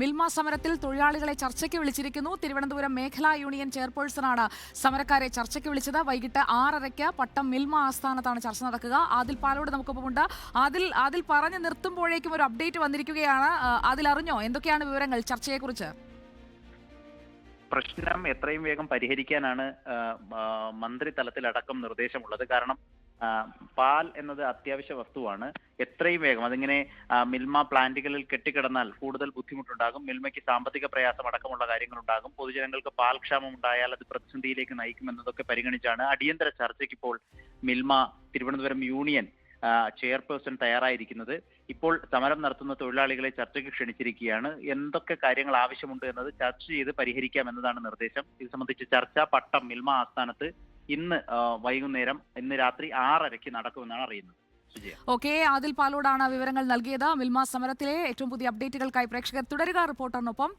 മിൽമ സമരത്തിൽ തൊഴിലാളികളെ ചർച്ചയ്ക്ക് വിളിച്ചിരിക്കുന്നു. തിരുവനന്തപുരം മേഖലാ യൂണിയൻ ചെയർപേഴ്സണാണ് സമരക്കാരെ ചർച്ചയ്ക്ക് വിളിച്ചത്. വൈകിട്ട് 6:30 പട്ടം മിൽമ ആസ്ഥാനത്താണ് ചർച്ച നടക്കുക. ആദിൽ പാലോട് നമുക്കൊപ്പമുണ്ട്. അതിൽ പറഞ്ഞു നിർത്തുമ്പോഴേക്കും ഒരു അപ്ഡേറ്റ് വന്നിരിക്കുകയാണ്. അതിലറിഞ്ഞോ എന്തൊക്കെയാണ് വിവരങ്ങൾ ചർച്ചയെക്കുറിച്ച്? പ്രശ്നം എത്രയും വേഗം പരിഹരിക്കാനാണ് മന്ത്രി തലത്തിലടക്കം നിർദ്ദേശമുള്ളത്. കാരണം പാൽ എന്നത് അത്യാവശ്യ വസ്തുവാണ്. എത്രയും വേഗം അതിങ്ങനെ മിൽമ പ്ലാന്റുകളിൽ കെട്ടിക്കിടന്നാൽ കൂടുതൽ ബുദ്ധിമുട്ടുണ്ടാകും. മിൽമയ്ക്ക് സാമ്പത്തിക പ്രയാസം അടക്കമുള്ള കാര്യങ്ങളുണ്ടാകും. പൊതുജനങ്ങൾക്ക് പാൽ ക്ഷാമം ഉണ്ടായാൽ അത് പ്രതിസന്ധിയിലേക്ക് നയിക്കുമെന്നതൊക്കെ പരിഗണിച്ചാണ് അടിയന്തര ചർച്ചയ്ക്ക് ഇപ്പോൾ മിൽമ തിരുവനന്തപുരം യൂണിയൻ ചെയർപേഴ്സൺ തയ്യാറായിരിക്കുന്നത്. ഇപ്പോൾ സമരം നടത്തുന്ന തൊഴിലാളികളെ ചർച്ചയ്ക്ക് ക്ഷണിച്ചിരിക്കുകയാണ്. എന്തൊക്കെ കാര്യങ്ങൾ ആവശ്യമുണ്ട് എന്നത് ചർച്ച ചെയ്ത് പരിഹരിക്കാം എന്നതാണ് നിർദ്ദേശം. ഇത് സംബന്ധിച്ച് ചർച്ച പട്ടം മിൽമ ആസ്ഥാനത്ത് ഇന്ന് രാത്രി 6:30 നടക്കുമെന്നാണ് അറിയുന്നത്. ഓക്കെ, ആദിൽ പാലോടാണ് വിവരങ്ങൾ നൽകിയത്. മിൽമ സമരത്തിലെ ഏറ്റവും പുതിയ അപ്ഡേറ്റുകൾക്കായി പ്രേക്ഷകർ തുടരുക. റിപ്പോർട്ടറിനൊപ്പം